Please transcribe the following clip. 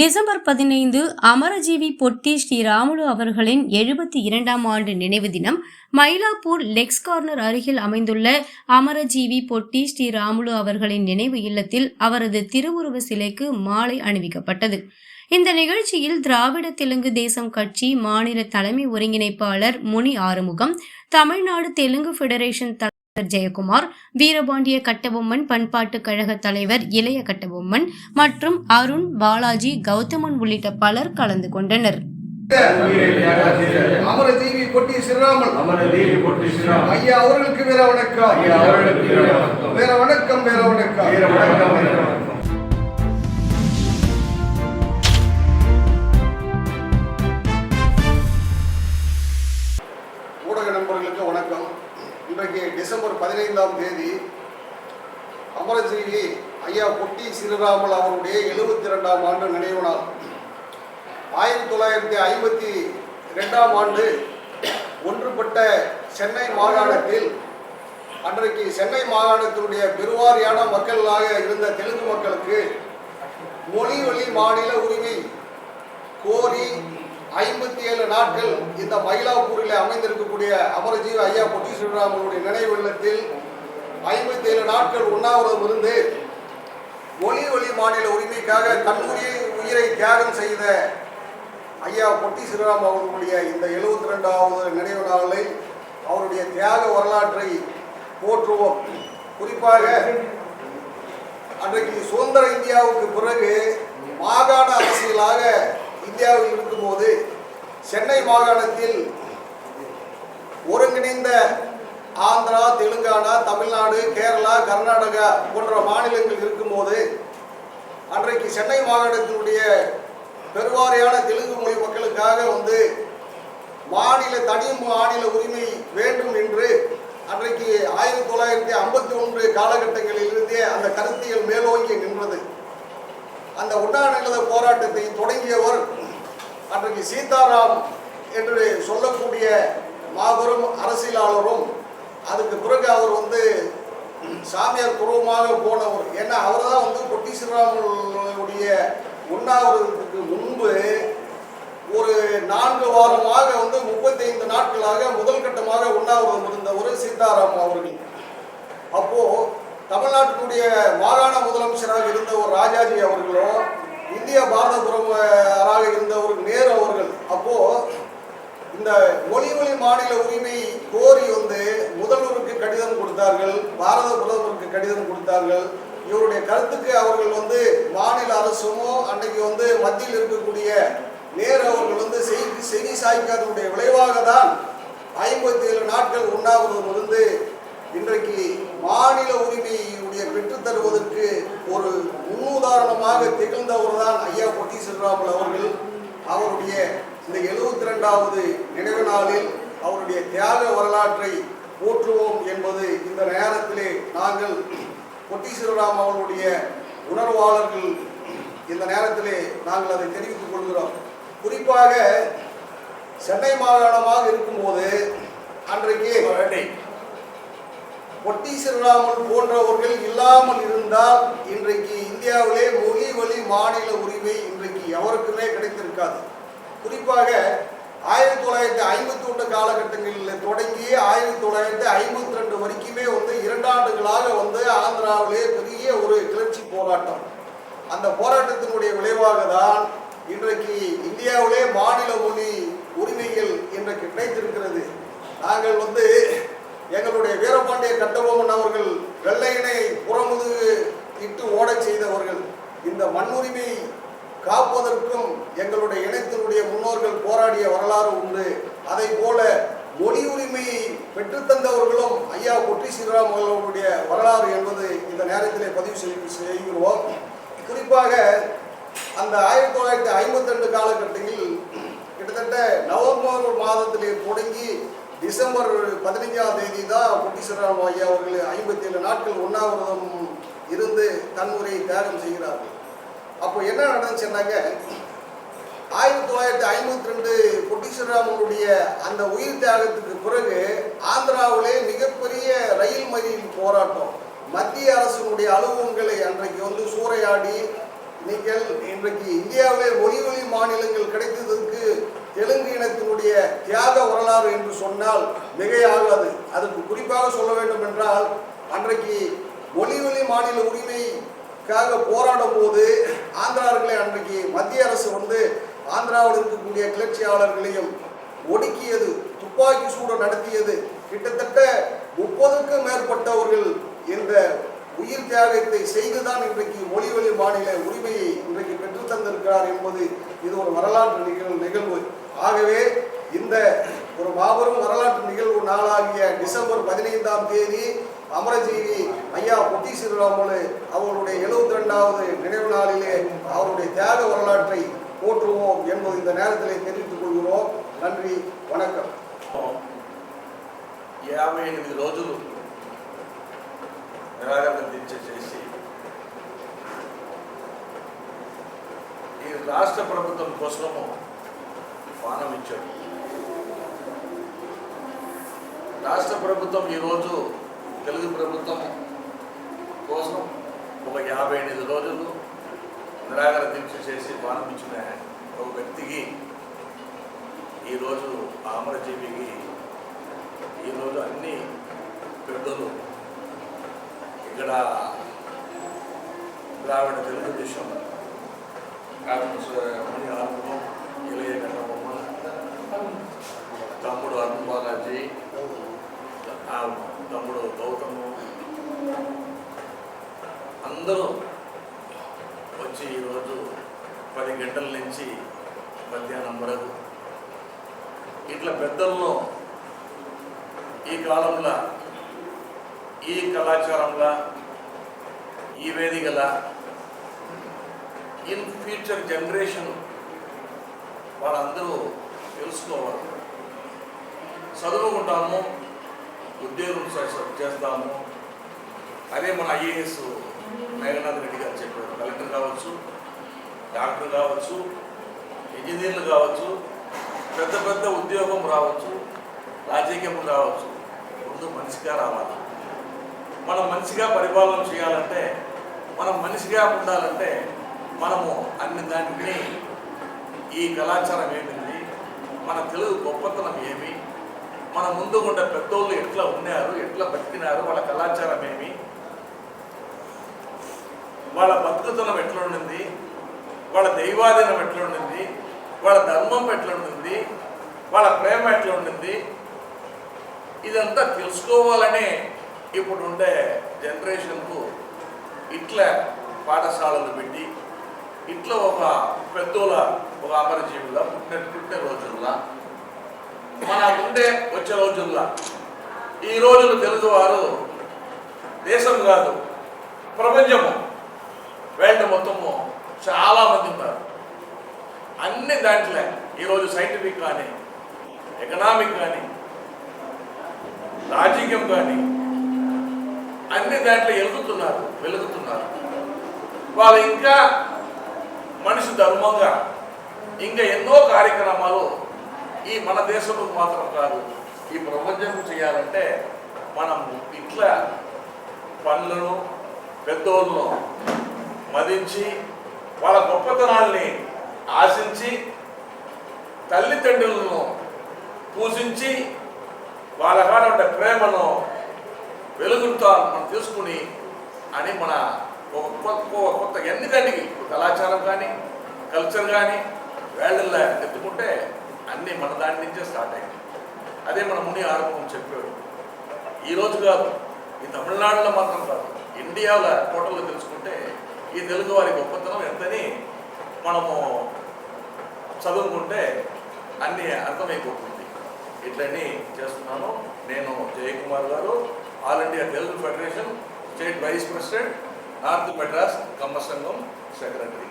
December 15 அமரஜீவி பொட்டி ஸ்ரீராமுலு அவர்களின் 72ஆம் ஆண்டு நினைவு தினம் மயிலாப்பூர் லெக்ஸ் கார்னர் அருகில் அமைந்துள்ள அமரஜீவி பொட்டி ஸ்ரீராமுலு அவர்களின் நினைவு இல்லத்தில் அவரது திருவுருவ சிலைக்கு மாலை அணிவிக்கப்பட்டது. இந்த நிகழ்ச்சியில் திராவிட தெலுங்கு தேசம் கட்சி மாநில தலைமை ஒருங்கிணைப்பாளர் முனி ஆறுமுகம், தமிழ்நாடு தெலுங்கு ஃபெடரேஷன் ஜெயக்குமார், வீரபாண்டிய கட்டபொம்மன் பண்பாட்டு கழக தலைவர் இளைய கட்டபொம்மன் மற்றும் அருண், பாலாஜி, கௌதமன் உள்ளிட்ட பலர் கலந்து கொண்டனர். அமரஜீவி பொட்டி ஸ்ரீராமுலு ஐயா அவர்களுக்கு வீர வணக்கம், வீர வணக்கம், வீர வணக்கம். ஊடக நண்பர்களுக்கு வணக்கம். இன்றைக்கு டிசம்பர் 15ஆம் தேதி அமரஜீவி ஐயா பொட்டி ஸ்ரீராமுலு அவருடைய 72ஆம் ஆண்டு நினைவு நாள். 1952ஆம் ஆண்டு ஒன்றுபட்ட சென்னை மாகாணத்தில் அன்றைக்கு சென்னை மாகாணத்தினுடைய பெருவாரியான மக்களாக இருந்த தெலுங்கு மக்களுக்கு மொழி வழி மாநில உரிமை கோரி 57 நாட்கள் இந்த மயிலாப்பூரில் அமைந்திருக்கக்கூடிய அமரஜீவி ஐயா பொட்டி ஸ்ரீராமுலுடைய நினைவு இல்லத்தில் 57 நாட்கள் உண்ணாவிரதம் இருந்து மொழி வழி மாநில உரிமைக்காக தன்னுடைய உயிரை தியாகம் செய்த ஐயா பொட்டி ஸ்ரீராமுலு அவர்களுடைய இந்த 72வது நினைவு நாளை அவருடைய தியாக வரலாற்றை போற்றுவோம். குறிப்பாக அன்றைக்கு சுதந்திர இந்தியாவுக்கு பிறகு மாகாண அரசியலாக இந்தியாவில் இருக்கும்போது சென்னை மாகாணத்தில் ஒருங்கிணைந்த ஆந்திரா, தெலுங்கானா, தமிழ்நாடு, கேரளா, கர்நாடகா போன்ற மாநிலங்கள் இருக்கும்போது அன்றைக்கு சென்னை மாகாணத்தினுடைய பெருவாரியான தெலுங்கு மொழி மக்களுக்காக தனி மாநில உரிமை வேண்டும் என்று அன்றைக்கு 1951 காலகட்டங்களிலிருந்தே அந்த கருத்தியல் மேலோங்கி நின்றது. அந்த உண்ணாநிலை போராட்டத்தை தொடங்கியவர் அன்றைக்கு சீதாராம் என்று சொல்லக்கூடிய மாபெரும் அரசியலாளரும், அதுக்கு பிறகு அவர் சாமியார் துருவமாக போனவர். ஏன்னா அவர் தான் பொட்டி ஸ்ரீராமுலுடைய உண்ணாவிரதத்துக்கு முன்பு ஒரு 4 வாரமாக 35 நாட்களாக முதல் கட்டமாக உண்ணாவிரதம் இருந்தவர் சீதாராம் அவர்கள். அப்போ தமிழ்நாட்டினுடைய மாகாண முதலமைச்சராக இருந்தவர் ராஜாஜி அவர்களோ, இந்திய பாரத பிரதமராக இருந்தவர் நேரு அவர்கள் அப்போ இந்த மொழி வழி மாநில உரிமை கோரி முதல்வருக்கு கடிதம் கொடுத்தார்கள், பாரத பிரதமருக்கு கடிதம் கொடுத்தார்கள். இவருடைய கருத்துக்கு அவர்கள் மாநில அரசுமோ அன்றைக்கு மத்தியில் இருக்கக்கூடிய நேரு அவர்கள் செவி சாய்க்காதனுடைய விளைவாக தான் 57 நாட்கள் உண்ணாவிரதம் இருந்து இன்றைக்கு மாநில உரிமையுடைய பெற்றுத் தருவதற்கு ஒரு முன்னுதாரணமாக திகழ்ந்தவர் தான் ஐயா பொட்டி ஸ்ரீராமுலு அவர்கள். அவருடைய இந்த 72வது நினைவு நாளில் அவருடைய தியாக வரலாற்றை போற்றுவோம் என்பது இந்த நேரத்திலே நாங்கள் பொட்டி ஸ்ரீராமுலு அவர்களுடைய உணர்வாளர்கள் இந்த நேரத்திலே நாங்கள் அதை தெரிவித்துக் கொள்கிறோம். குறிப்பாக சென்னை மாகாணமாக இருக்கும்போது அன்றைக்கு பொட்டி ஸ்ரீராமுலு போன்றவர்கள் இல்லாமல் இருந்தால் இன்றைக்கு இந்தியாவிலே மொழி வழி மாநில உரிமை இன்றைக்கு எவருக்குமே கிடைத்திருக்காது. குறிப்பாக 1951 காலகட்டங்களில் தொடங்கி 1952 வரைக்குமே 2 ஆண்டுகளாக ஆந்திராவிலே பெரிய ஒரு கிளர்ச்சி போராட்டம். அந்த போராட்டத்தினுடைய விளைவாக தான் இன்றைக்கு இந்தியாவிலே மாநில மொழி உரிமைகள் இன்றைக்கு கிடைத்திருக்கிறது. நாங்கள் எங்களுடைய வீரபாண்டிய கட்டபொம்மன் அவர்கள் வெள்ளையனை புறமுதுகு இட்டு ஓடச் செய்தவர்கள். இந்த மண்ணுரிமை காப்பதற்கும் எங்களுடைய இனத்தினுடைய முன்னோர்கள் போராடிய வரலாறு உண்டு. அதை போல மொழி உரிமையை பெற்றுத்தந்தவர்களும் ஐயா பொட்டி ஸ்ரீராமுலு அவர்களுடைய வரலாறு என்பது இந்த நேரத்திலே பதிவு செய்கிறோம். குறிப்பாக அந்த 1952 காலகட்டத்தில் கிட்டத்தட்ட நவம்பர் மாதத்திலே தொடங்கி டிசம்பர் 15ஆம் தேதி தான் பொட்டி ஸ்ரீராமுலு ஐயா அவர்கள் 57 நாட்கள் உண்ணாவிரதம் இருந்து தன் உரையை தியாகம் செய்கிறார்கள். அப்போ என்ன நடந்துச்சுன்னாக்க 1952 பொட்டி ஸ்ரீராமுலுடைய அந்த உயிர் தியாகத்துக்கு பிறகு ஆந்திராவிலே மிகப்பெரிய ரயில் மறியல் போராட்டம், மத்திய அரசினுடைய அலுவலகங்களை அன்றைக்கு சூறையாடி நீங்கள் இன்றைக்கு இந்தியாவிலே மொழி மாநிலங்கள் கிடைத்ததற்கு தெலுங்கு இனத்தினுடைய தியாக வரலாறு என்று சொன்னால் மிகையாகாது. அதற்கு குறிப்பாக சொல்ல வேண்டும் என்றால், அன்றைக்கு மொழி மாநில உரிமைக்காக போராடும் போது ஆந்திராவர்களை அன்றைக்கு மத்திய அரசு ஆந்திராவில் இருக்கக்கூடிய கிளர்ச்சியாளர்களையும் ஒடுக்கியது, துப்பாக்கி சூடு நடத்தியது. கிட்டத்தட்ட 30க்கும் மேற்பட்டவர்கள் இந்த உயிர் தியாகத்தை செய்துதான் இன்றைக்கு மொழி மாநில உரிமையை இன்றைக்கு பெற்றுத் தந்திருக்கிறார் என்பது இது ஒரு வரலாற்று நிகழ்வு. ஆகவே இந்த ஒரு மாபெரும் வரலாற்று நிகழ்வு நாளாகிய டிசம்பர் 15ஆம் தேதி அமரஜீவி ஐயா பொட்டி ஸ்ரீராமுலு அவர்களுடைய 72வது நினைவு நாளிலே அவருடைய தியாக வரலாற்றை போற்றுவோம் என்பது இந்த நேரத்திலே தெரிவித்துக் கொள்கிறோம். நன்றி, வணக்கம். 58 రోజులు నిరాకరణ దీక్ష చేసి ఈ రాష్ట్ర ప్రభుత్వం కోసము పానం ఇచ్చాడు. రాష్ట్ర ప్రభుత్వం ఈరోజు తెలుగు ప్రభుత్వం కోసం ఒక 58 రోజులు నిరాకరణ దీక్ష చేసి పానం ఇచ్చిన ఒక వ్యక్తికి ఈరోజు అమరజీవికి ఈరోజు అన్ని పెద్దలు ఇక్కడ ద్రావిడ తెలుగుదేశం ముని ఆర్మం ఇళయ కన్నబొమ్మ తమ్ముడు అరుణ్ బాలాజీ తమ్ముడు గౌతము అందరూ వచ్చి ఈరోజు 10 గంటల నుంచి మధ్యాహ్నం వరకు ఇట్లా పెద్దలను ఈ కాలంలో ఈ కళాచారంలో ఈ వేదికల ఇన్ ఫ్యూచర్ జనరేషన్ వాళ్ళందరూ తెలుసుకోవాలి. చదువుకుంటాము, ఉద్యోగం చేస్తాము. అదే మన ఐఏఎస్ మేఘనాథ్ రెడ్డి గారు చెప్పారు. కలెక్టర్ కావచ్చు, డాక్టర్ కావచ్చు, ఇంజనీర్లు కావచ్చు, పెద్ద పెద్ద ఉద్యోగం రావచ్చు, రాజకీయం రావచ్చు. ముందు మనిషిగా రావాలి. మనం మనిషిగా పరిపాలన చేయాలంటే, మనం మనిషిగా ఉండాలంటే మనము అన్ని దాన్ని ఈ కళాచారం ఏమింది, మన తెలుగు గొప్పతనం ఏమి, మన ముందుగుండే పెద్దోళ్ళు ఎట్లా ఉన్నారు, ఎట్లా బతికినారు, వాళ్ళ కళాచారం ఏమి, వాళ్ళ బతుకుతనం ఎట్లా ఉండింది, వాళ్ళ దైవాధీనం ఎట్లా ఉండింది, వాళ్ళ ధర్మం ఎట్లా ఉండింది, వాళ్ళ ప్రేమ ఎట్లా ఉండింది, ఇదంతా తెలుసుకోవాలనే ఇప్పుడు ఉండే జనరేషన్కు ఇట్లా పాఠశాలలు పెట్టి ఇట్లా ఒక పెద్దోళ్ళ ఒక అమరజీవుల పుట్టిన రోజుల్లో మన ఉండే వచ్చే రోజుల్లో ఈ రోజులు తెలుగువారు దేశం కాదు ప్రపంచము వరల్డ్ మొత్తము చాలామంది ఉన్నారు. అన్ని దాంట్లో ఈరోజు సైంటిఫిక్ కానీ, ఎకనామిక్ కానీ, రాజకీయం కానీ అన్ని దాంట్లో వెలుగుతున్నారు. వాళ్ళు ఇంకా మనిషి ధర్మంగా ఇంకా ఎన్నో కార్యక్రమాలు ఈ మన దేశంలో మాత్రం కాదు, ఈ ప్రపంచం చేయాలంటే మనం ఇట్లా పనులను పెద్దోళ్ళను మదించి వాళ్ళ గొప్పతనాల్ని ఆశించి తల్లిదండ్రులను పూజించి వాళ్ళ కాడ ఉండే ప్రేమను వెలుగుతా మనం తీసుకుని అని మన ఒక కొత్త ఎందుకంటే కళాచారం కానీ కల్చర్ కానీ వేళ్ళల్లో ఎత్తుకుంటే అన్నీ మన దాని నుంచే స్టార్ట్ అయింది. అదే మన ముని ఆర్మం చెప్పాడు. ఈరోజు కాదు, ఈ తమిళనాడులో మాత్రం కాదు, ఇండియాలో టోటల్లో తెలుసుకుంటే ఈ తెలుగు వారి గొప్పతనం ఎంతని మనము చదువుకుంటే అన్నీ అర్థమైపోతుంది. ఇట్లన్నీ చేస్తున్నాను. నేను జయకుమార్ గారు, all India Telugu federation state vice president, north Madras Kamma సంఘం సెక్రటరీ.